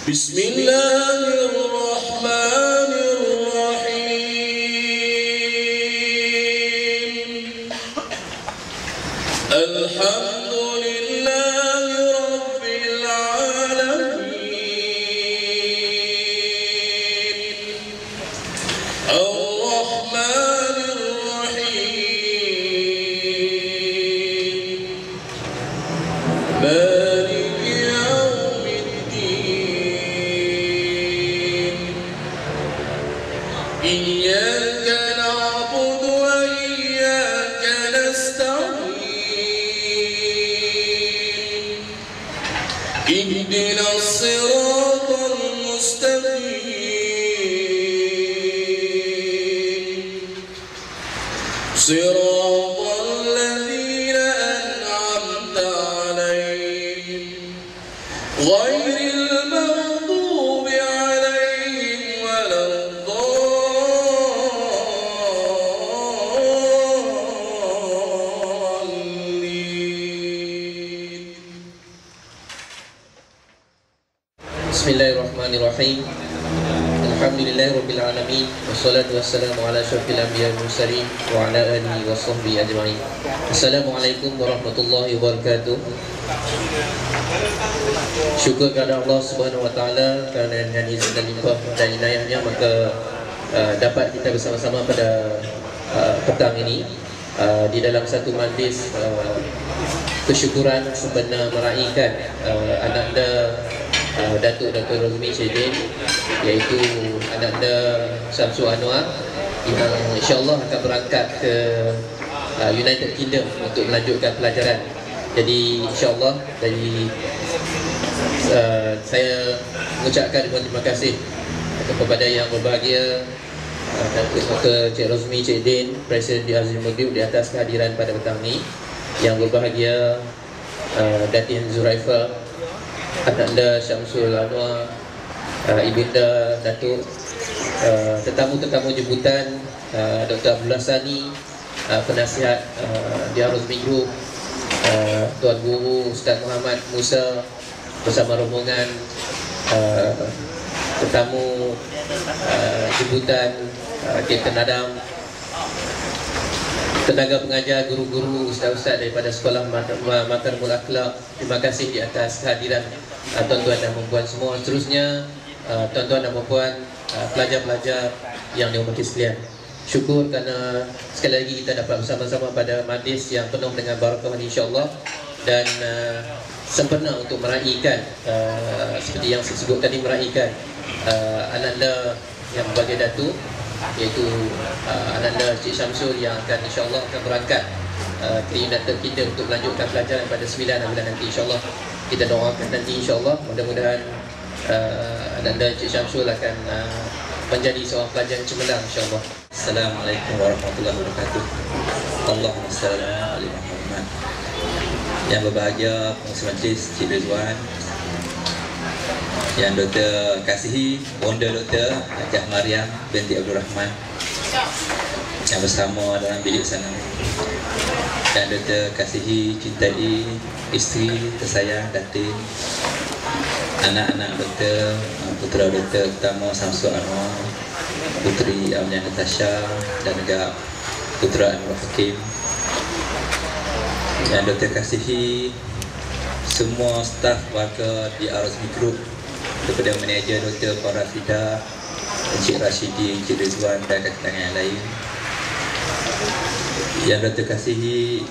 Bismillahirrahmanirrahim. Alhamdulillahi rabbil alamin. Ar-Rahmanir Rahim. Maliki yaumiddin. Iyyaka na'budu wa iyyaka nasta'in. Ihdinas siratal mustaqim. Siratal ladzina an'amta 'alaihim ghairil maghdubi 'alaihim waladdallin. Bismillahirrahmanirrahim. Alhamdulillahirabbil alamin wassalatu wassalamu ala asyrafil anbiya'i wal mursalin wa ala alihi wa sahbihi ajma'in. Assalamualaikum warahmatullahi wabarakatuh. Syukur kepada Allah Subhanahu wa taala kerana dengan izin dan limpah dan inayahnya maka dapat kita bersama-sama pada petang ini di dalam satu majlis kesyukuran sempena meraihkan ananda Datuk Dr. Rozmi Cik, iaitu ananda Syamsul Anwar yang insyaAllah akan berangkat ke United Kingdom untuk melanjutkan pelajaran. Jadi insyaAllah dari saya mengucapkan terima kasih kepada yang berbahagia Dr. Cik Rozmi Cik Din, Presiden di Azim Mudib di atas kehadiran pada petang ini. Yang berbahagia Datin Zuraifah, ananda Syamsul Anwar, Ibunda Datuk, tetamu-tetamu jemputan, Dr. Abdullah Sani, penasihat di Rozmi Group, Tuan Guru Ustaz Muhammad Musa bersama rombongan, tetamu jemputan Kapten Adam, tenaga pengajar, guru-guru, ustaz-ustaz daripada Sekolah Makarimul Akhlak. Terima kasih di atas kehadiran tuan-tuan dan puan-puan semua. Seterusnya tuan-tuan dan puan-puan, pelajar-pelajar yang dihormati sekalian, syukur kerana sekali lagi kita dapat bersama-sama pada majlis yang penuh dengan barakah ini insya-Allah, dan sempena untuk meraihkan seperti yang saya sebut tadi, meraihkan ananda yang berbagai datuk, iaitu ananda Cik Syamsul yang akan insya-Allah akan berangkat ke United Kingdom untuk melanjutkan pelajaran pada 9 bulan nanti insya-Allah. Kita doakan nanti insya-Allah mudah-mudahan ananda Cik Syamsul akan menjadi seorang pelajar yang cemerlang insya-Allah. Assalamualaikum warahmatullahi wabarakatuh. Allahumma salli ala Muhammad. Yang berbahagia pengurusi majlis Cik Rizwan, yang Dr. kasihi Bonda Dr. Hajah Mariam binti Abdul Rahman yang bersama dalam bilik sana, dan Dr. kasihi cintai isteri tersayang Datin, anak-anak Dr. putera Dr. pertama Syamsul Anwar, puteri Amnia Natasha, dan juga putera Anwar Hakim. Yang Dr. kasihi semua staf warga di Rozmi Group, daripada manager Dr. Farafida, Encik Rashidi, Encik Rizwan dan kawan-kawan yang lain. Yang Dr. kasihi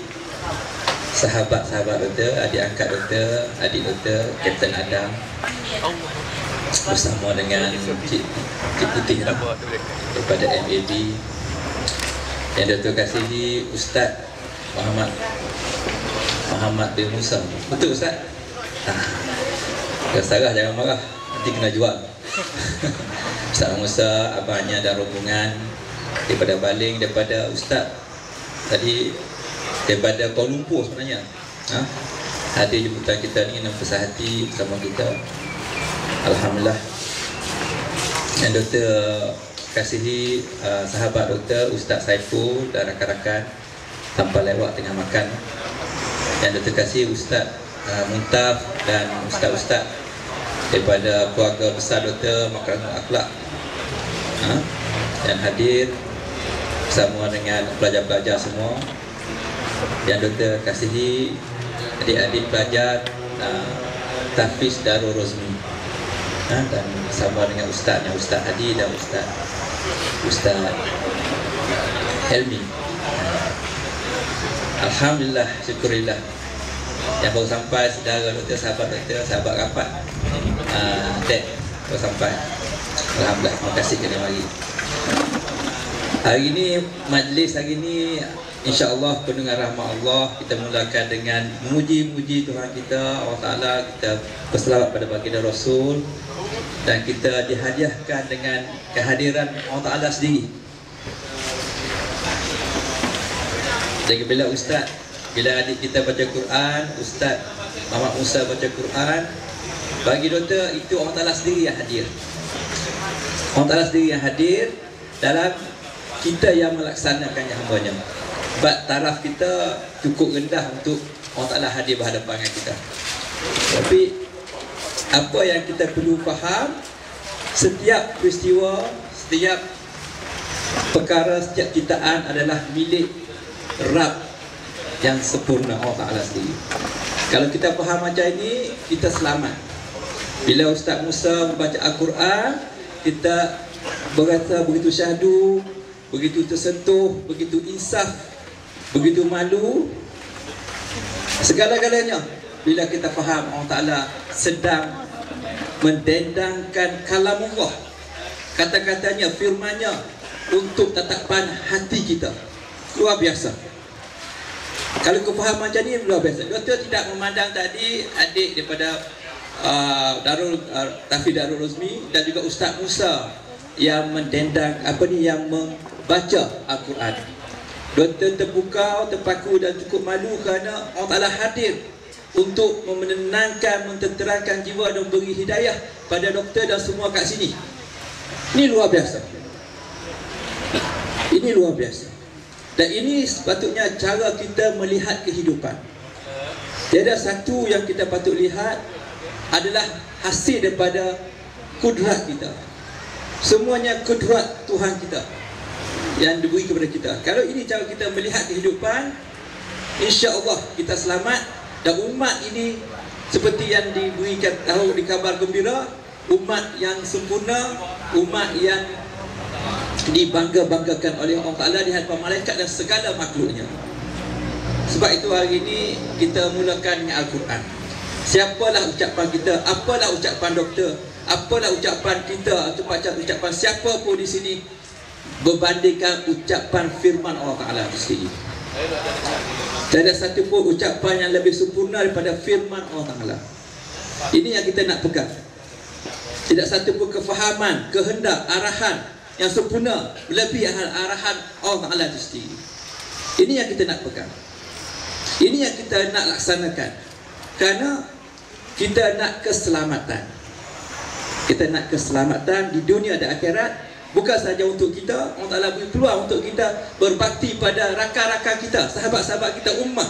sahabat-sahabat Dr., adik angkat Dr., adik Dr. Kapten Adam bersama dengan Cik Putih daripada MAB. Yang Dr. kasihi Ustaz Muhammad bin Musa. Betul Ustaz? Sarah jangan marah, nanti kena jual. Ustaz Musa, abangnya dan rombongan daripada Baling, daripada Ustaz tadi daripada Kuala Lumpur sebenarnya. Hadir jemputan kita ni dengan besar hati bersama kita. Alhamdulillah. Yang Dr. kasihi sahabat Dr. Ustaz Saiful dan rakan-rakan tanpa lewat tengah makan. Yang Dr. kasihi Ustaz Muntaf dan Ustaz-Ustaz daripada keluarga besar Dr. Makarimul Akhlak yang hadir bersama dengan pelajar-pelajar semua yang Dr. kasihi, adik-adik pelajar Tahfiz Darul Rozmi, dan bersama dengan ustaznya, Ustaz Hadi dan Ustaz Helmi. Alhamdulillah, syukurillah yang baru sampai saudara Dr. sahabat rapat Dek baru sampai. Alhamdulillah, terima kasih kerana mari. Hari ini, majlis hari ini insya-Allah penuh dengan rahmat Allah. Kita mulakan dengan memuji Tuhan kita, Allah Ta'ala. Kita berselawat pada baginda Rasul, dan kita dihadiahkan dengan kehadiran Allah Ta'ala sendiri. Jadi bila adik kita baca Quran, Ustaz Muhammad Musa baca Quran, bagi Doktor itu Allah Ta'ala sendiri yang hadir. Allah Ta'ala sendiri yang hadir dalam kita yang melaksanakannya hambanya. Sebab taraf kita cukup rendah untuk Allah Ta'ala hadir berhadapan dengan kita. Tapi apa yang kita perlu faham, setiap peristiwa, setiap perkara, setiap ciptaan adalah milik Rabb yang sempurna, Allah Ta'ala sendiri. Kalau kita faham macam ini, kita selamat. Bila Ustaz Musa membaca Al-Quran, kita berasa begitu syahdu, begitu tersentuh, begitu insaf, begitu malu. Segala-galanya bila kita faham Allah Ta'ala sedang mendendangkan kalamullah, kata-katanya, firmannya untuk tatapan hati kita. Luar biasa. Kalau kau faham macam ni, luar biasa. Doktor tidak memandang tadi adik daripada Tahfiz Darul Rozmi dan juga Ustaz Musa yang mendendang yang membaca Al-Quran. Doktor terpukau, terpaku dan cukup malu kerana Allah Ta'ala hadir untuk menenangkan, mententerangkan jiwa dan beri hidayah pada doktor dan semua kat sini. Ini luar biasa. Ini luar biasa. Dan ini sepatutnya cara kita melihat kehidupan. Tiada satu yang kita patut lihat adalah hasil daripada kudrat kita. Semuanya kudrat Tuhan kita yang diberi kepada kita. Kalau ini cara kita melihat kehidupan, insya-Allah kita selamat. Dan umat ini seperti yang diberikan tahu di kabar gembira, umat yang sempurna, umat yang dibangga-banggakan oleh Allah Ta'ala di hadapan malaikat dan segala makhluknya. Sebab itu hari ini kita mulakan dengan Al-Quran. Siapalah ucapan kita, apalah ucapan doktor, apalah ucapan kita, atau macam ucapan siapa pun di sini berbandingkan ucapan firman Allah Ta'ala itu sendiri. Tidak ada satu pun ucapan yang lebih sempurna daripada firman Allah Ta'ala. Ini yang kita nak pegang. Tidak satu pun kefahaman, kehendak, arahan yang sempurna lebih arahan Allah Ta'ala itu sendiri. Ini yang kita nak pegang. Ini yang kita nak laksanakan. Kerana kita nak keselamatan. Kita nak keselamatan di dunia dan akhirat. Bukan sahaja untuk kita, Allah Ta'ala beri peluang untuk kita berbakti pada rakan-rakan kita, sahabat-sahabat kita, ummah,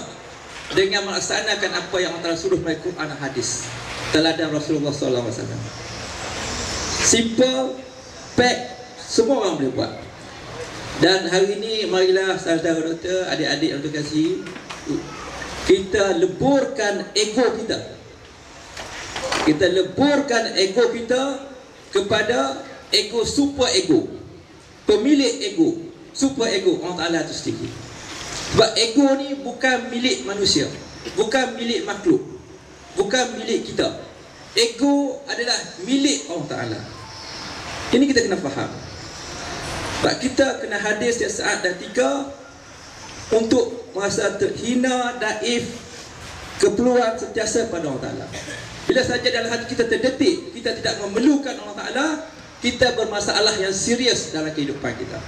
dengan melaksanakan apa yang Allah Ta'ala suruh melalui Quran dan hadis, teladan Rasulullah SAW. Simple, pack, semua orang boleh buat. Dan hari ini marilah saudara doktor, adik-adik yang terkasih, kita leburkan ego kita. Kita leburkan ego kita kepada ego, super ego, pemilik ego, super ego Allah Ta'ala itu sendiri. Sebab ego ni bukan milik manusia, bukan milik makhluk, bukan milik kita. Ego adalah milik Allah Ta'ala. Ini kita kena faham. Sebab kita kena hadir setiap saat dan tiga untuk merasa terhina, daif, keperluan sentiasa pada Allah Ta'ala. Bila saja dalam hati kita terdetik, kita tidak memerlukan Allah Ta'ala, kita bermasalah yang serius dalam kehidupan kita.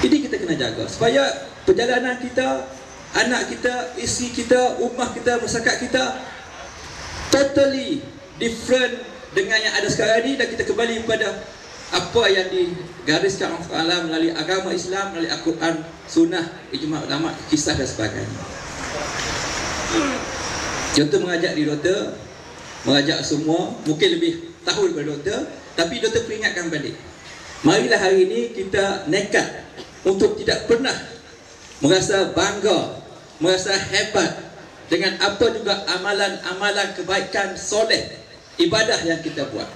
Ini kita kena jaga supaya perjalanan kita, anak kita, isteri kita, ummah kita, masyarakat kita totally different dengan yang ada sekarang ini, dan kita kembali kepada apa yang digariskan Allah Ta'ala melalui agama Islam, melalui Al-Quran, sunnah, ijma' ulama, kisah dan sebagainya. Contoh mengajak di doktor, mengajak semua, mungkin lebih tahu daripada doktor, tapi doktor peringatkan balik. Marilah hari ini kita nekat untuk tidak pernah merasa bangga, merasa hebat dengan apa juga amalan-amalan kebaikan soleh, ibadah yang kita buat.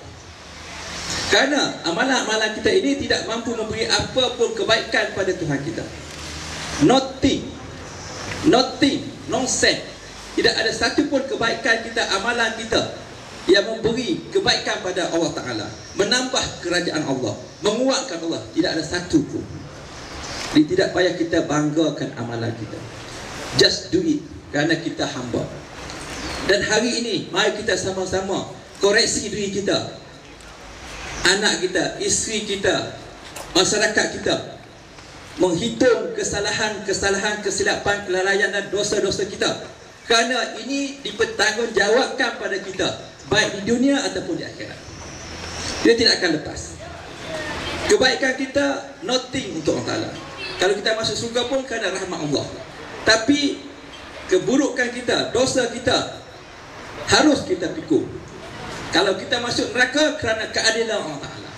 Kerana amalan-amalan kita ini tidak mampu memberi apa pun kebaikan pada Tuhan kita. Nothing, nonsense. Tidak ada satu pun kebaikan kita, amalan kita yang memberi kebaikan pada Allah Ta'ala, menambah kerajaan Allah, menguatkan Allah. Tidak ada satu pun. Jadi tidak payah kita banggakan amalan kita. Just do it, kerana kita hamba. Dan hari ini mari kita sama-sama koreksi diri kita, anak kita, isteri kita, masyarakat kita, menghitung kesalahan, kesilapan, kelalaian dan dosa-dosa kita. Kerana ini dipertanggungjawabkan pada kita, baik di dunia ataupun di akhirat. Dia tidak akan lepas. Kebaikan kita nothing untuk Allah Ta'ala. Kalau kita masuk surga pun kerana rahmat Allah. Tapi keburukan kita, dosa kita harus kita pikul. Kalau kita masuk neraka kerana keadilan Allah Ta'ala.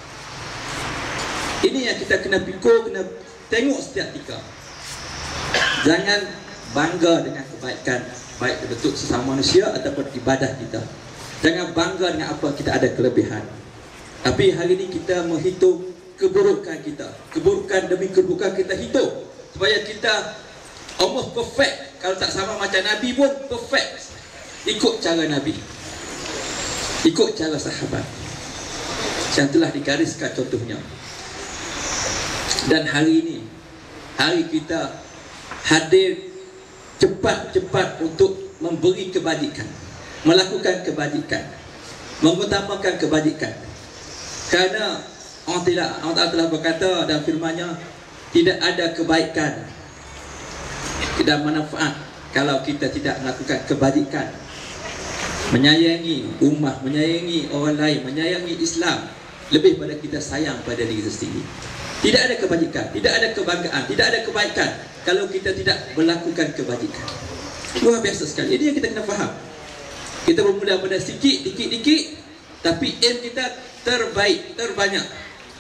Ini yang kita kena pikul, kena tengok setiap tika. Jangan bangga dengan kebaikan, baik bentuk sesama manusia ataupun ibadah kita. Jangan bangga dengan apa kita ada kelebihan. Tapi hari ini kita menghitung keburukan kita. Keburukan demi keburukan kita hitung, supaya kita almost perfect. Kalau tak sama macam Nabi pun perfect. Ikut cara Nabi, ikut cara sahabat yang telah digariskan contohnya. Dan hari ini, hari kita hadir cepat-cepat untuk memberi kebajikan, melakukan kebajikan, mengutamakan kebajikan. Kerana Allah telah berkata dalam firman-Nya, tidak ada kebaikan dan manfaat kalau kita tidak melakukan kebajikan, menyayangi ummah, menyayangi orang lain, menyayangi Islam lebih pada kita sayang pada diri sendiri. Tidak ada kebajikan, tidak ada kebanggaan, tidak ada kebaikan kalau kita tidak melakukan kebajikan. Luar biasa sekali. Ini yang kita kena faham. Kita bermula pada sikit, dikit-dikit, tapi aim kita terbaik, terbanyak.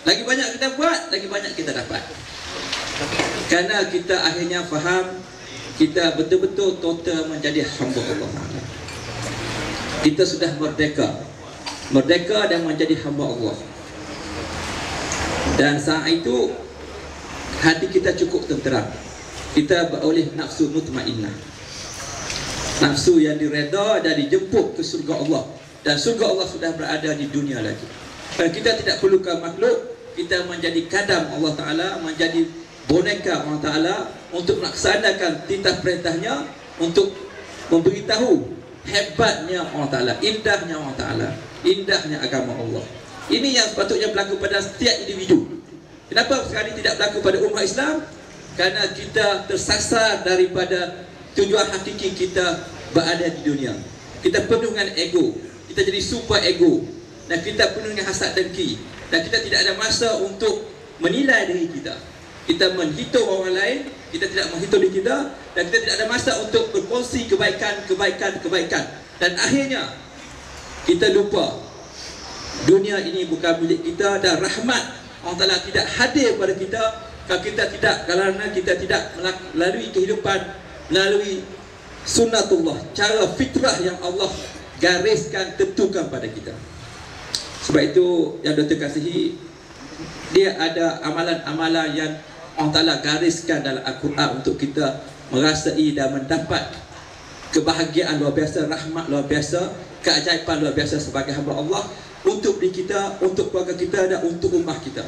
Lagi banyak kita buat, lagi banyak kita dapat. Kerana kita akhirnya faham, kita betul-betul total menjadi hamba Allah. Kita sudah merdeka, merdeka dan menjadi hamba Allah. Dan saat itu hati kita cukup tenteram. Kita beroleh nafsu mutmainnah, nafsu yang direda dan dijemput ke surga Allah. Dan surga Allah sudah berada di dunia lagi. Dan kita tidak perlukan makhluk. Kita menjadi kadam Allah Ta'ala, menjadi boneka Allah Ta'ala untuk melaksanakan titah perintahnya, untuk memberitahu hebatnya Allah Ta'ala, indahnya Allah Ta'ala, indahnya agama Allah. Ini yang sepatutnya berlaku pada setiap individu. Kenapa sekarang ini tidak berlaku pada umat Islam? Kerana kita tersasar daripada tujuan hakiki kita berada di dunia. Kita penuh dengan ego, kita jadi super ego, dan kita penuh dengan hasad dengki, dan kita tidak ada masa untuk menilai diri kita. Kita menghitung orang lain, kita tidak menghitung diri kita, dan kita tidak ada masa untuk berkongsi kebaikan. Dan akhirnya kita lupa dunia ini bukan milik kita, dan rahmat Allah Ta'ala tidak hadir pada kita kalau kita tidak melalui kehidupan, melalui sunnatullah, cara fitrah yang Allah gariskan, tentukan pada kita. Sebab itu yang Dr. kasihi, dia ada amalan-amalan yang Allah Ta'ala gariskan dalam Al-Quran untuk kita merasai dan mendapat kebahagiaan luar biasa, rahmat luar biasa, keajaiban luar biasa sebagai hamba Allah, untuk diri kita, untuk keluarga kita, dan untuk ummah kita.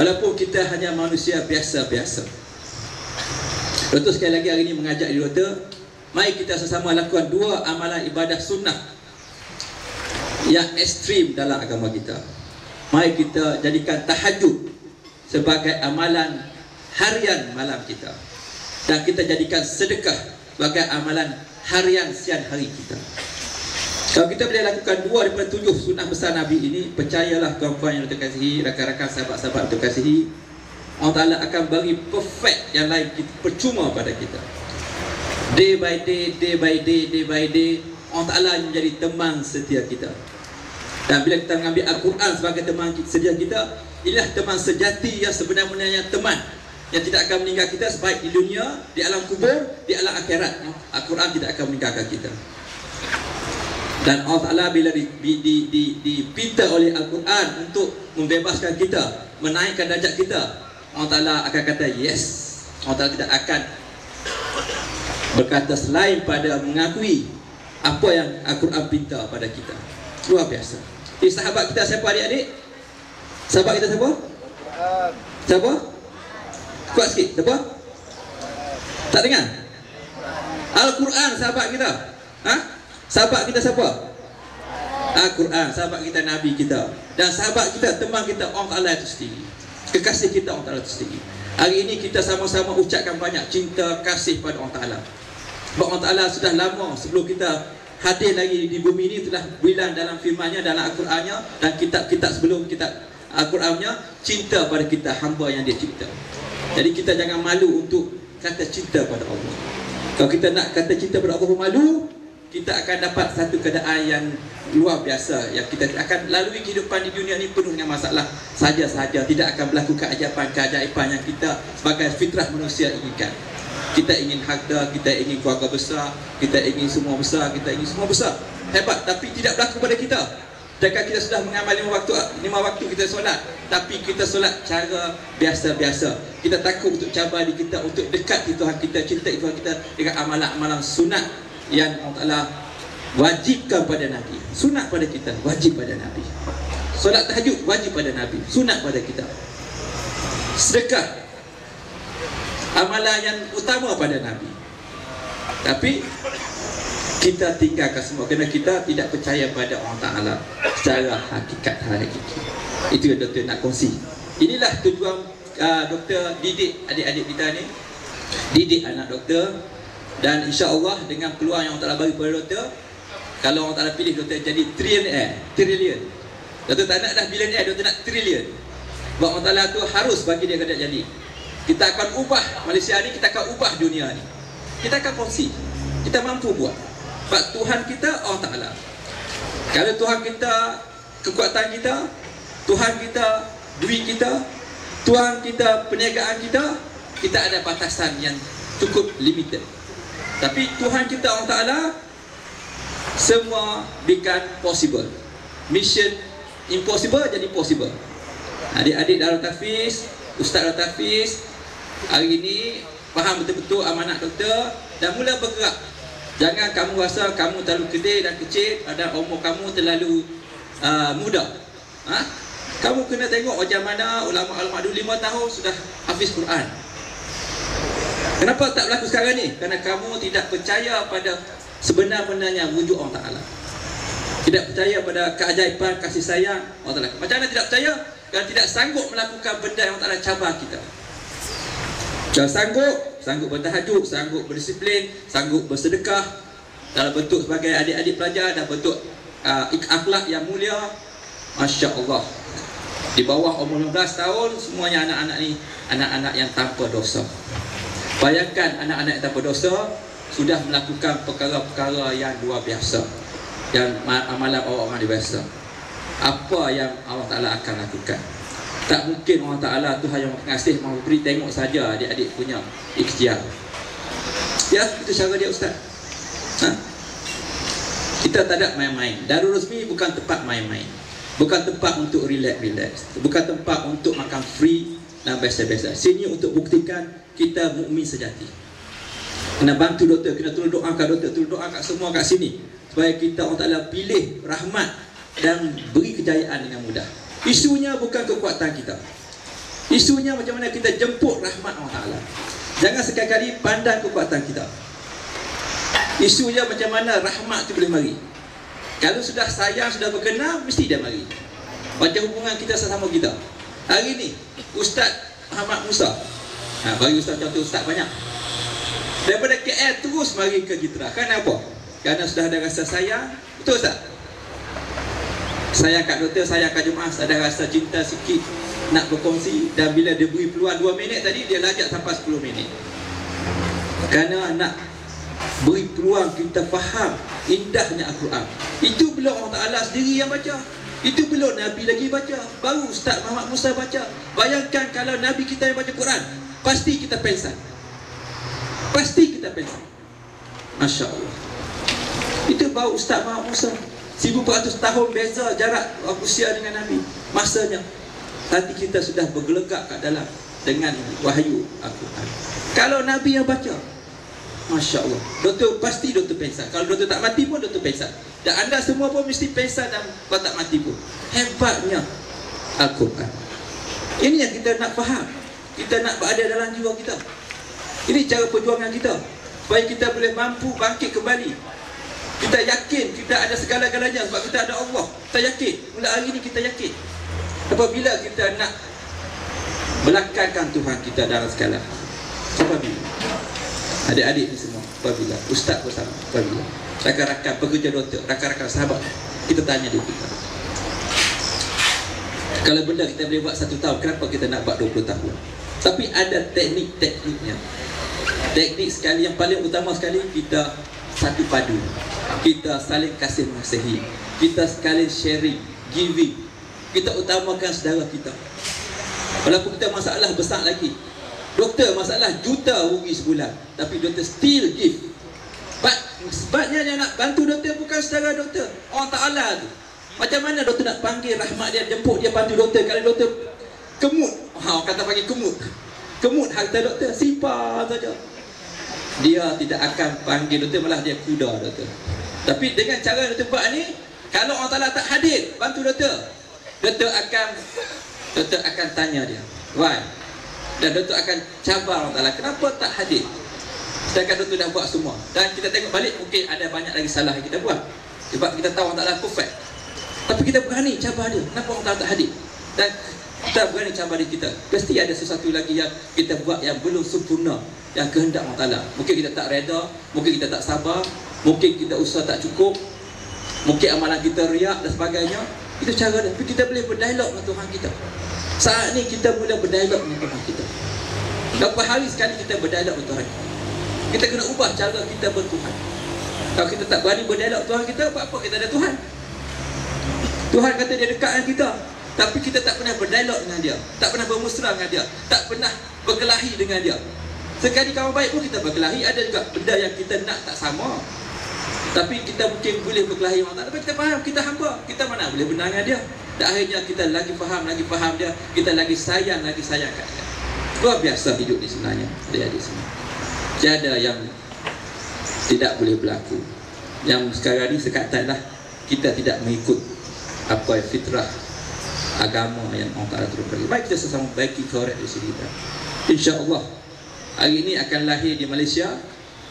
Walaupun kita hanya manusia biasa-biasa. Doktor sekali lagi hari ini mengajak di doktor, mari kita sesama lakukan dua amalan ibadah sunnah yang ekstrim dalam agama kita. Mari kita jadikan tahajud sebagai amalan harian malam kita, dan kita jadikan sedekah sebagai amalan harian siang hari kita. Kalau kita boleh lakukan 2 daripada 7 sunnah besar Nabi ini, percayalah kawan-kawan yang terkasihi, rakan-rakan sahabat-sahabat terkasihi, Allah Ta'ala akan bagi perfect yang lain percuma pada kita. Day by day, day by day, day by day, Allah Ta'ala menjadi teman setia kita. Dan bila kita mengambil Al-Quran sebagai teman setia kita, inilah teman sejati yang sebenarnya teman yang tidak akan meninggal kita, sebaik di dunia, di alam kubur, di alam akhirat. Al-Quran tidak akan meninggalkan kita. Dan Allah Ta'ala bila dipinta oleh Al-Quran untuk membebaskan kita, menaikkan darjat kita, Allah Ta'ala akan kata yes. Allah Ta'ala tidak akan berkata selain pada mengakui apa yang Al-Quran pinta pada kita. Luar biasa. Jadi sahabat kita siapa adik-adik? Sahabat kita siapa? Siapa? Kuat sikit. Siapa? Tak dengar? Al-Quran sahabat kita. Ha? Sahabat kita siapa? Al-Quran. Sahabat kita Nabi kita. Dan sahabat kita, teman kita, Allah Ta'ala itu sendiri. Kekasih kita, Allah Ta'ala itu sendiri. Hari ini kita sama-sama ucapkan banyak cinta, kasih pada Allah Ta'ala. Sebab Allah Ta'ala sudah lama sebelum kita hadir lagi di bumi ini telah bilang dalam firman-Nya, dalam Al-Quran-Nya dan kitab-kitab sebelum kitab Al-Quran-Nya, cinta pada kita, hamba yang Dia cipta. Jadi kita jangan malu untuk kata cinta pada Allah. Kalau kita nak kata cinta pada Allah malu, kita akan dapat satu keadaan yang luar biasa, yang kita akan lalui kehidupan di dunia ini penuh dengan masalah saja-saja, tidak akan berlaku keajaiban yang kita sebagai fitrah manusia inginkan. Kita ingin harta, kita ingin keluarga besar, kita ingin semua besar, kita ingin semua besar, hebat, tapi tidak berlaku pada kita. Sedangkan kita sudah mengamal 5 waktu kita solat, tapi kita solat cara biasa-biasa. Kita takut untuk cabar diri kita, untuk dekat di Tuhan kita, cinta Tuhan kita dengan amalan-amalan sunat yang Allah Ta'ala wajibkan pada Nabi. Sunat pada kita, wajib pada Nabi. Solat tahajud, wajib pada Nabi, sunat pada kita. Sedekah, amalan yang utama pada Nabi. Tapi kita tinggalkan semua kerana kita tidak percaya pada Allah Ta'ala secara hakikat hakiki. Itu yang doktor nak kongsi. Inilah tujuan doktor didik adik-adik kita ni, didik anak doktor. Dan insya-Allah dengan peluang yang Allah Ta'ala bagi pada doktor, kalau Allah Ta'ala pilih doktor jadi trilion. Doktor tak nak dah billionaire, doktor nak trilion. Sebab Allah Ta'ala tu harus bagi dia kena jadi. Kita akan ubah Malaysia ni, kita akan ubah dunia ni. Kita akan kongsi, kita mampu buat. Sebab Tuhan kita Allah Ta'ala. Kalau Tuhan kita kekuatan kita, Tuhan kita duit kita, Tuhan kita perniagaan kita, kita ada batasan yang cukup limited. Tapi Tuhan kita Allah Ta'ala semua bikin possible. Mission impossible jadi possible. Adik-adik Darul Tafiz, Ustaz Darul Tafiz hari ini faham betul-betul amanat doktor dan mula bergerak. Jangan kamu rasa kamu terlalu kedai dan kecil dan umur kamu terlalu muda. Kamu kena tengok macam mana ulama-ulama dulu 5 tahun sudah hafiz Quran. Kenapa tak berlaku sekarang ni? Kerana kamu tidak percaya pada sebenar-benarnya wujud Allah Ta'ala. Tidak percaya pada keajaiban kasih sayang Allah Ta'ala. Macam mana tidak percaya? Kerana tidak sanggup melakukan benda yang Allah Ta'ala cabar kita. Kalau sanggup bertahajud, sanggup berdisiplin, sanggup bersedekah dalam bentuk sebagai adik-adik pelajar, dalam bentuk akhlak yang mulia, Masya Allah. Di bawah umur 15 tahun, semuanya anak-anak ni anak-anak yang tanpa dosa. Bayangkan anak-anak yang tanpa dosa sudah melakukan perkara-perkara yang luar biasa, yang amalan orang-orang biasa. Apa yang Allah Ta'ala akan lakukan? Tak mungkin Allah Ta'ala Tuhan yang pengasih mahu beri tengok saja adik-adik punya ikhtiar. Ya, itu cara dia Ustaz. Kita tak ada main-main. Darul Razmi bukan tempat main-main, bukan tempat untuk relax, bukan tempat untuk makan free dan biasa-biasa. Sini untuk buktikan kita mukmin sejati. Kena bantu doktor, kena tolong doakan doktor, tolong doakan semua kat sini supaya kita Allah Ta'ala pilih rahmat dan beri kejayaan dengan mudah. Isunya bukan kekuatan kita. Isunya macam mana kita jemput rahmat Allah Ta'ala. Jangan sekali-kali pandang kekuatan kita. Isunya macam mana rahmat itu boleh mari. Kalau sudah sayang, sudah berkenan, mesti dia mari. Macam hubungan kita sesama kita. Hari ni Ustaz Muhammad Musa, bagi Ustaz contoh Ustaz banyak, daripada KL terus mari ke Gitra. Kenapa? Kerana sudah ada rasa sayang. Betul Ustaz? Sayang kat doktor, sayang kat jemaah, ada rasa cinta sikit nak berkongsi. Dan bila dia beri peluang 2 minit tadi, dia lajak sampai 10 minit. Kerana nak beri peluang kita faham indahnya Al-Quran. Itu belum Allah Ta'ala sendiri yang baca. Itu belum Nabi lagi baca. Baru Ustaz Muhammad Musa baca. Bayangkan kalau Nabi kita yang baca Quran, pasti kita pensan. Pasti kita pensan. Masya Allah. Itu baru Ustaz Muhammad Musa. 1400 tahun beza jarak usia dengan Nabi. Masanya hati kita sudah bergelegak kat dalam dengan wahyu Al-Quran. Kalau Nabi yang baca, Masya Allah, doktor pasti doktor pensan. Kalau doktor tak mati pun doktor pensan. Dan anda semua pun mesti pensan dan kalau tak mati pun. Hebatnya Al-Quran. Ini yang kita nak faham. Kita nak berada dalam jiwa kita. Ini cara perjuangan kita, supaya kita boleh mampu bangkit kembali. Kita yakin kita ada segala-galanya sebab kita ada Allah. Kita yakin, mula hari ini kita yakin. Apabila kita nak belakangkan Tuhan kita dalam segala hal. Apabila adik-adik ni semua, apabila ustaz bersama, apabila rakan-rakan pekerja doktor, rakan-rakan sahabat, kita tanya diri kita, kalau benda kita boleh buat 1 tahun, kenapa kita nak buat 20 tahun? Tapi ada teknik-tekniknya. Teknik sekali yang paling utama sekali, kita satu padu, kita saling kasih mengasihi, kita sekali sharing, giving. Kita utamakan saudara kita. Walaupun kita masalah besar lagi, doktor masalah juta rugi sebulan, tapi doktor still give. Sebabnya yang nak bantu doktor bukan saudara doktor, Allah Ta'ala tu. Macam mana doktor nak panggil rahmat dia, jemput dia bantu doktor kalau doktor kemut? Orang kata panggil kemut. Kemut harta doktor, simpan saja. Dia tidak akan panggil doktor, malah dia kuda doktor. Tapi dengan cara doktor buat ni, kalau Allah Ta'ala tak hadir bantu doktor, doktor akan tanya dia, why? Dan doktor akan cabar Allah Ta'ala, kenapa tak hadir? Sedangkan doktor dah buat semua. Dan kita tengok balik, mungkin ada banyak lagi salah yang kita buat, sebab kita tahu Allah Ta'ala perfect. Tapi kita berani cabar dia, kenapa Allah Ta'ala tak hadir? Dan kita berani cabar diri kita. Pasti ada sesuatu lagi yang kita buat yang belum sempurna, yang kehendak Allah Ta'ala. Mungkin kita tak reda, mungkin kita tak sabar, mungkin kita usaha tak cukup, mungkin amalan kita riak dan sebagainya. Itu cara dia. Tapi kita boleh berdialog dengan Tuhan kita. Saat ni kita mula berdialog dengan Tuhan kita. Berapa hari sekali kita berdialog dengan Tuhan? Kita kena ubah cara kita bertuhan. Kalau kita tak berani berdialog dengan Tuhan kita, apa kita ada Tuhan? Tuhan kata dia dekat dengan kita, tapi kita tak pernah berdialog dengan dia, tak pernah bermusra dengan dia, tak pernah berkelahi dengan dia. Sekali kawan baik pun kita berkelahi. Ada juga benda yang kita nak tak sama, tapi kita mungkin boleh berkelahi dengan Allah. Tapi kita faham, kita hamba, kita mana boleh benar dengan dia. Dan akhirnya kita lagi faham dia, kita lagi sayang kat dia. Luar biasa hidup ni sebenarnya, adik-adik semua. Tiada yang tidak boleh berlaku. Yang sekarang ni sekatalah kita tidak mengikut apa yang fitrah agama yang Allah Ta'ala turun bagi. Baik kita sesama baiki korek di sini. InsyaAllah hari ini akan lahir di Malaysia,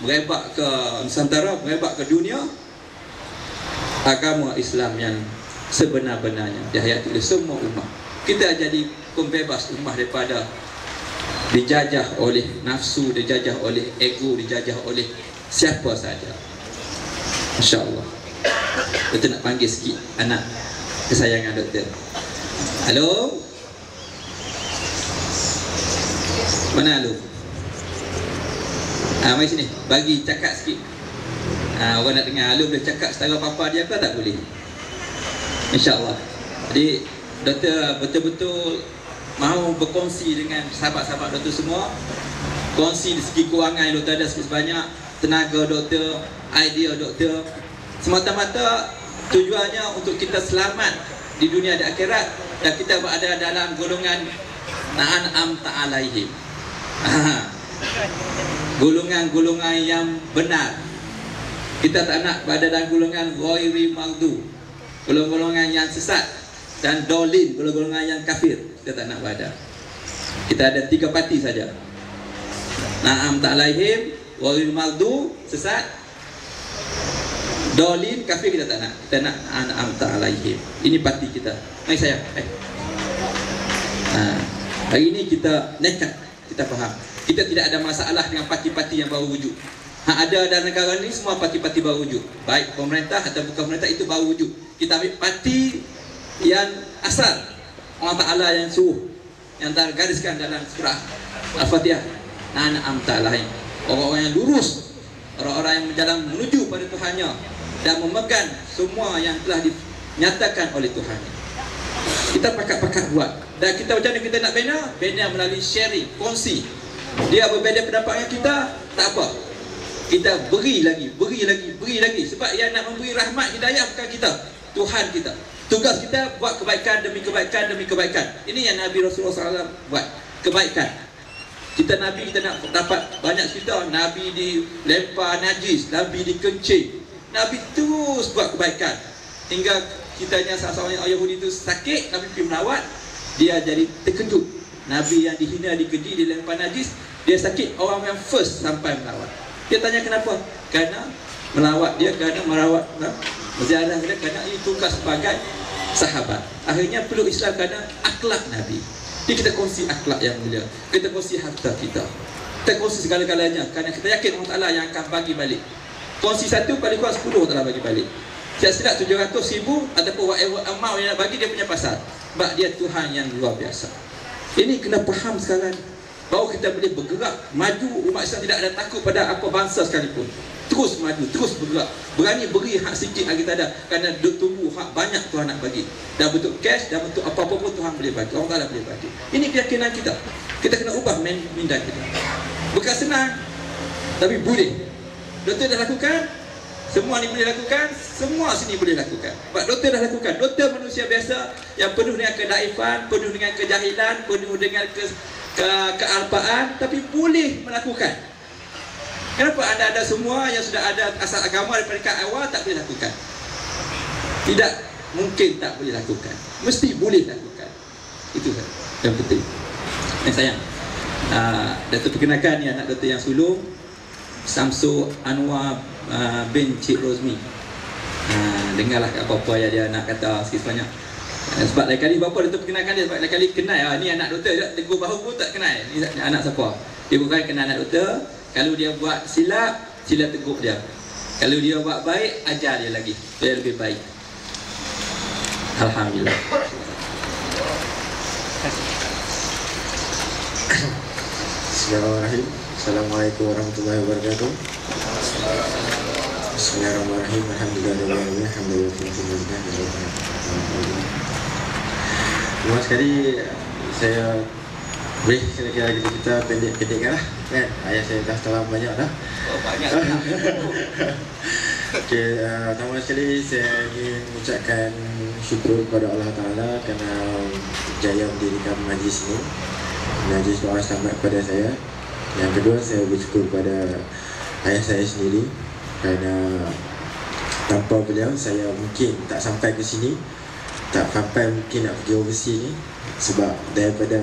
merebak ke Nusantara, merebak ke dunia, agama Islam yang sebenar-benarnya dihayati oleh semua umat. Kita jadi pembebas umat daripada dijajah oleh nafsu, dijajah oleh ego, dijajah oleh siapa saja. InsyaAllah. Kita nak panggil sikit anak kesayangan doktor. Halo? Mana lu? Mari sini, bagi cakap sikit. Orang nak dengar. Lu boleh cakap setara papa dia ke tak boleh? InsyaAllah. Jadi doktor betul-betul mahu berkongsi dengan sahabat-sahabat doktor semua. Kongsi di segi kewangan yang doktor ada sebanyak, tenaga doktor, idea doktor, semata-mata tujuannya untuk kita selamat di dunia dan akhirat, dan kita berada dalam golongan na'an'amta alaihim, golongan-golongan yang benar. Kita tak nak berada dalam golongan ghairi maghdu, golongan-golongan yang sesat, dan dolin, golongan-golongan yang kafir. Kita tak nak berada. Kita ada 3 parti saja. Na'amta alaihim, ghairi maghdu, sesat, dolin, kafir kita tak nak. Kita nak an'amta alaihim. Ini parti kita. Mari sayang. Hari ini kita nekat, kita faham. Kita tidak ada masalah dengan parti-parti yang baru wujud. Ada dalam negara ni semua parti-parti baru wujud. Baik pemerintah atau bukan pemerintah, itu baru wujud. Kita ambil parti yang asal, Allah Ta'ala yang suruh, yang tergariskan dalam surah Al-Fatihah. An'amta alaihim. Orang-orang yang lurus, orang-orang yang berjalan menuju pada Tuhannya dan memegang semua yang telah dinyatakan oleh Tuhannya. Kita pakat-pakat buat. Dan kita macam mana kita nak bina? Bina melalui sharing, kongsi. Dia berbeza pendapat dengan kita, tak apa. Kita beri lagi. Sebab yang nak memberi rahmat hidayah bukan kita, Tuhan kita. Tugas kita buat kebaikan demi kebaikan demi kebaikan. Ini yang Nabi Rasulullah SAW buat, kebaikan. Kita Nabi, kita nak dapat banyak cerita. Nabi dilempar najis, Nabi dikencing, Nabi terus buat kebaikan. Hingga kitanya salah-salah Yahudi itu sakit, Nabi pergi melawat, dia jadi terkejut. Nabi yang dihina, dikeji, dilempar najis, dia sakit, orang yang first sampai melawat. Dia tanya kenapa? Kerana melawat dia, kerana merawat berziarah dia, kerana ini tugas sebagai sahabat. Akhirnya perlu Islam kerana akhlak Nabi. Jadi kita kongsi akhlak yang mulia, kita kongsi harta kita, kita kongsi segala-galanya, kerana kita yakin Allah Ta'ala yang akan bagi balik. Kongsi satu paling kurang 10 Allah Ta'ala bagi balik. Tidak 700,000 ataupun whatever amount yang nak bagi, dia punya pasal. Sebab dia Tuhan yang luar biasa. Ini kena faham sekarang, bahawa kita boleh bergerak maju. Umat Islam tidak ada takut pada apa bangsa sekalipun. Terus maju, terus bergerak, berani beri hak sikit lagi tak ada, kerana duk tunggu hak banyak Tuhan nak bagi. Dan bentuk cash, dan bentuk apa-apa pun Tuhan boleh bagi, Allah Ta'ala boleh bagi. Ini keyakinan kita. Kita kena ubah minda kita. Bukan senang, tapi boleh. Doktor dah lakukan, semua ni boleh lakukan, semua sini boleh lakukan. Sebab doktor dah lakukan. Doktor manusia biasa yang penuh dengan kedaifan, penuh dengan kejahilan, penuh dengan kealpaan, tapi boleh melakukan. Kenapa anda semua yang sudah ada asal agama daripada kat awal tak boleh lakukan? Tidak mungkin tak boleh lakukan, mesti boleh lakukan. Itu yang penting. Sayang, Datuk perkenalkan ni anak Datuk yang sulung, Samsul Anwar bin Cik Rozmi. Dengarlah apa-apa yang dia nak kata sikit sebanyak. Sebab lain kali bapa Datuk perkenalkan dia, sebab lain kali kenal, ni anak doktor, dia tegur bahu pun tak kenal ni anak siapa. Dia bukan kenal anak doktor. Kalau dia buat silap, sila tegur dia. Kalau dia buat baik, ajar dia lagi supaya lebih baik. Alhamdulillah. Bismillahirrahmanirrahim. Assalamualaikum warahmatullahi wabarakatuh. Bismillahirrahmanirrahim. Alhamdulillah. Terima sekali saya boleh kira-kira kita pendek-pendekkan lah kan. Ayah saya dah terlalu banyak dah. Oh, banyak. Okey, pertama sekali saya ingin mengucapkan syukur kepada Allah Ta'ala kerana jaya mendirikan majlis ini, majlis doa selamat kepada saya. Yang kedua, saya bersyukur kepada ayah saya sendiri kerana tanpa beliau saya mungkin tak sampai ke sini, tak sampai mungkin nak pergi overseas ni. Sebab daripada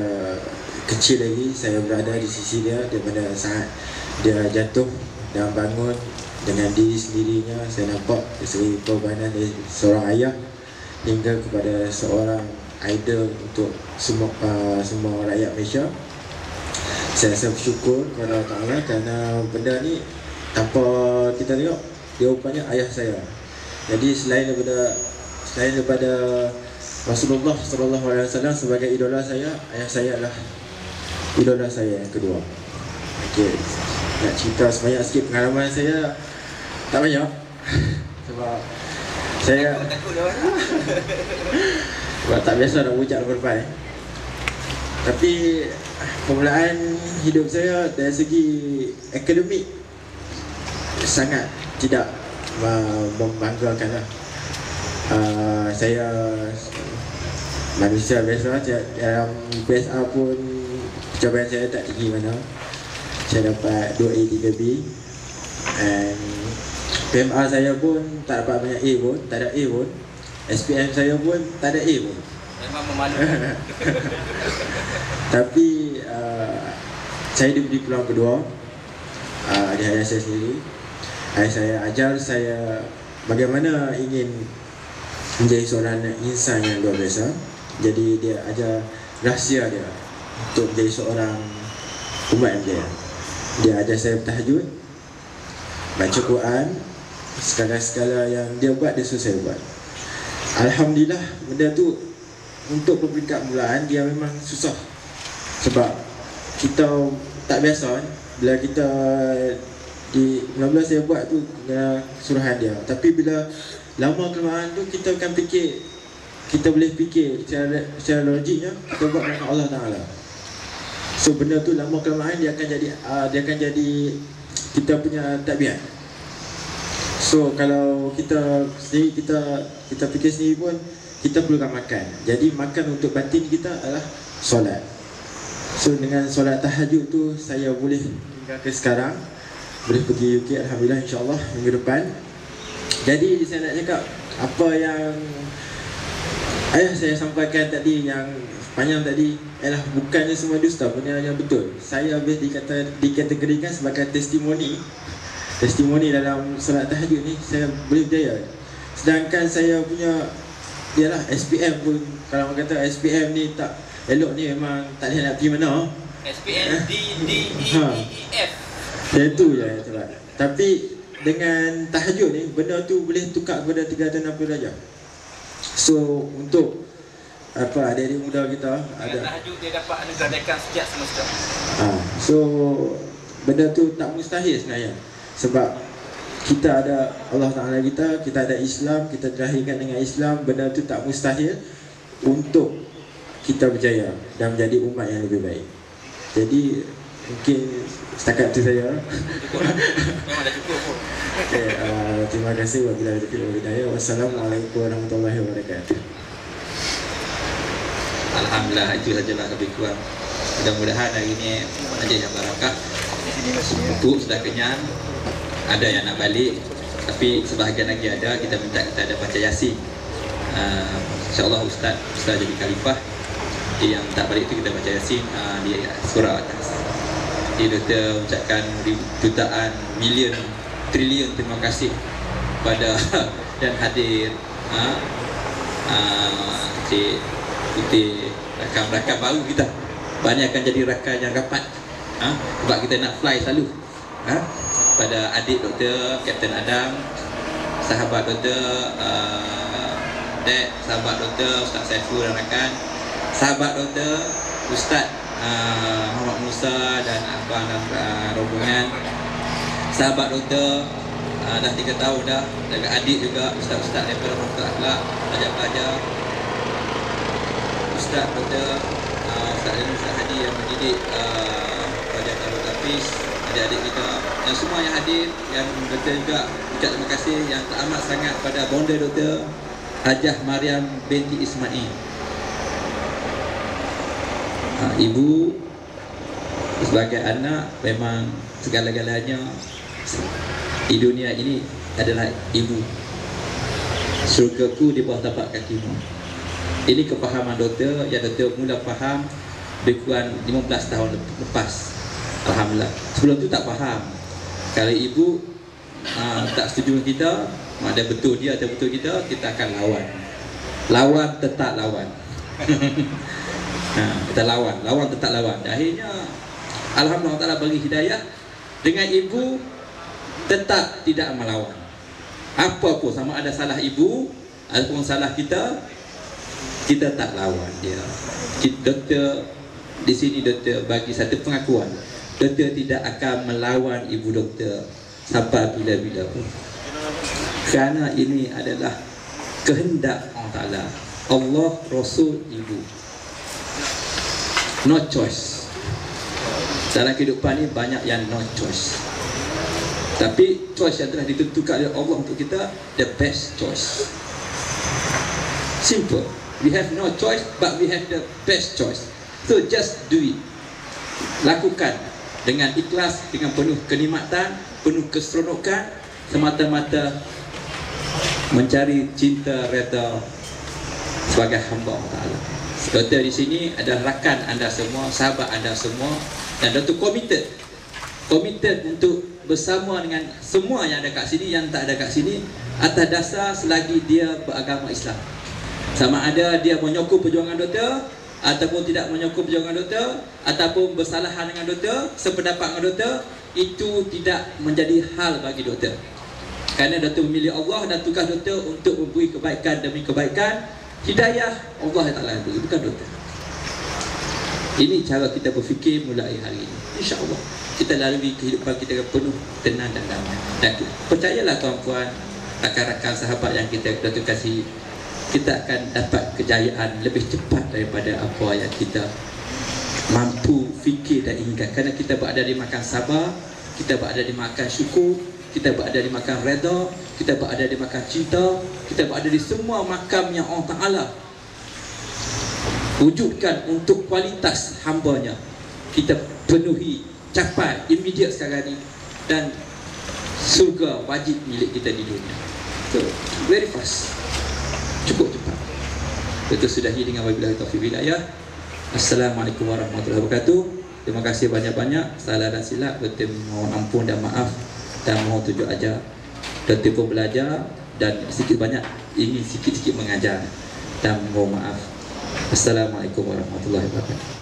kecil lagi saya berada di sisi dia, daripada saat dia jatuh dan bangun dengan diri sendirinya, saya nampak seri pengorbanan dari seorang ayah hingga kepada seorang idol untuk semua rakyat Malaysia. Saya rasa bersyukur kepada Allah Ta'ala kerana benda ni tanpa kita tengok, dia rupanya ayah saya. Jadi selain daripada Rasulullah SAW sebagai idola saya, ayah saya adalah idola saya yang kedua. Okey, nak cerita sebanyak sikit pengalaman saya tak banyak sebab saya sebab tak biasa nak ucap depan. Tapi permulaan hidup saya dari segi akademik sangat tidak membanggakan lah. Saya manusia biasa, dalam PSA pun pencapaian saya tak tinggi mana. Saya dapat 2A 3B, and PMA saya pun tak dapat banyak A pun, tak ada A pun. SPM saya pun tak ada A pun. Memang memalukan. Tapi saya diberi peluang kedua di ayah saya sendiri. Ayah saya ajar saya bagaimana ingin menjadi seorang insan yang luar biasa. Jadi dia ajar rahsia dia untuk menjadi seorang umat yang jaya. Dia ajar saya bertahajud, baca Quran, segala-segala yang dia buat dia suruh saya buat. Alhamdulillah, benda tu untuk peringkat mulaan dia memang susah. Sebab kita tak biasa bila kita mula-mula saya buat tu suruhan dia. Tapi bila lama kelamaan tu kita akan fikir, kita boleh fikir secara logiknya kita buat dengan Allah Taala. So benda tu lama kelamaan dia akan jadi kita punya tabiat. So kalau kita sendiri kita fikir sendiri pun kita perlukan makan. Jadi makan untuk batin kita adalah solat. So dengan solat tahajud tu saya boleh hingga ke sekarang, boleh pergi UK alhamdulillah insya-Allah minggu depan. Jadi saya nak cakap apa yang ayah saya sampaikan tadi yang panjang tadi ialah bukannya semua dusta, benda yang betul. Saya habis dikategorikan sebagai testimoni dalam solat tahajud ni saya boleh berjaya. Sedangkan saya punya ialah SPM pun, kalau orang kata SPM ni tak elok ni memang tak boleh nak pergi mana. SPM DEEF. Dia tu je yang tepat. Tapi dengan tahajud ni benda tu boleh tukar kepada 360 darjah. So untuk apa adik-adik muda kita ada tahajud dia dapat anugerahkan sejak semesta. So benda tu tak mustahil sebenarnya. Sebab kita ada Allah Ta'ala kita ada Islam, kita dilahirkan dengan Islam. Benda tu tak mustahil untuk kita berjaya dan menjadi umat yang lebih baik. Jadi mungkin setakat tu saya. Memang dah cukup pun. Okay, terima kasih wabillahi taufiq wal hidayah. Wassalamualaikum warahmatullahi wabarakatuh. Alhamdulillah, itu sajalah lebih kurang. Mudah-mudahan hari ini majlis yang barakah. Untuk sudah kenyang, ada yang nak balik, tapi sebahagian lagi ada. Kita minta kita ada baca Yasin. InsyaAllah Ustaz jadi khalifah. Yang tak balik itu kita baca Yasin di surah atas. Jadi kita ucapkan jutaan, milion, trilion terima kasih pada dan hadir Cik Putih, rakan-rakan baru kita. Banyak akan jadi rakan yang rapat. Sebab kita nak fly selalu. Pada adik Doktor Kapten Adam, sahabat Doktor Dek, sahabat Doktor Ustaz Saiful dan rakan, sahabat Doktor Ustaz Muhammad Musa dan abang dan rombongan, sahabat Doktor dah 3 tahun dah, dan adik juga ustaz-ustaz daripada Fakultas Akhlak, pelajar-pelajar, Ustaz Doktor Ustaz dan Ustaz Hadi yang mendidik pelajar Darul Hafiz, adik-adik kita yang semua yang hadir, yang Doktor juga ucap terima kasih yang teramat sangat pada bonda Doktor Hajah Mariam binti Ismail. Ibu sebagai anak memang segala-galanya di dunia ini adalah ibu. Surgaku di bawah tapak kakimu. Ini kepahaman Doktor yang Doktor mula faham lebih kurang 15 tahun lepas. Alhamdulillah. Sebelum tu tak faham. Kalau ibu tak setuju dengan kita, ada betul dia atau betul kita akan lawan. Lawan tetap lawan. Kita lawan tetap lawan. Akhirnya Alhamdulillah Ta'ala bagi hidayah. Dengan ibu tetap tidak melawan. Apa pun, sama ada salah ibu ataupun salah kita tak lawan dia. Doktor di sini Doktor bagi satu pengakuan. Doktor tidak akan melawan ibu Doktor sampai bila-bila pun. Kerana ini adalah kehendak Allah Ta'ala. Allah, Rasul, ibu. No choice. Dalam kehidupan ni banyak yang no choice. Tapi choice yang telah ditentukan oleh Allah untuk kita, the best choice. Simple. We have no choice, but we have the best choice. So just do it. Lakukan dengan ikhlas, dengan penuh kenikmatan, penuh keseronokan, semata-mata mencari cinta redha sebagai hamba Allah Ta'ala. Doktor di sini adalah rakan anda semua, sahabat anda semua, dan Doktor committed untuk bersama dengan semua yang ada kat sini, yang tak ada kat sini, atas dasar selagi dia beragama Islam. Sama ada dia menyokong perjuangan Doktor ataupun tidak menyokong perjuangan Doktor, ataupun bersalahan dengan Doktor, sependapat dengan Doktor, itu tidak menjadi hal bagi Doktor. Kerana Doktor memilih Allah dan tugas Doktor untuk memberi kebaikan demi kebaikan. Hidayah Allah Ta'ala bukan Doktor. Ini cara kita berfikir mulai hari ini, InsyaAllah. kita lalui kehidupan kita dengan penuh tenang dan damai. Dan percayalah tuan-puan, rakan-rakan sahabat yang kita kasih, kita akan dapat kejayaan lebih cepat daripada apa yang kita mampu fikir dan inginkan. Kerana kita berada di makan sabar, kita berada di makan syukur, kita berada di makan redha, kita berada di makan cinta, kita berada di semua makam yang Allah Ta'ala wujudkan untuk kualitas hamba-Nya. Kita penuhi, capai immediate sekarang ni, dan surga wajib milik kita di dunia. So, very fast, cukup cepat. Kita sudahi dengan wabillahi taufiq wal hidayah. Assalamualaikum warahmatullahi wabarakatuh. Terima kasih banyak-banyak. Salah dan silap betul, mohon ampun dan maaf, dan mohon tunjuk ajar. Betul pun belajar dan sikit banyak ingin sikit-sikit mengajar, dan mohon maaf. Assalamualaikum warahmatullahi wabarakatuh.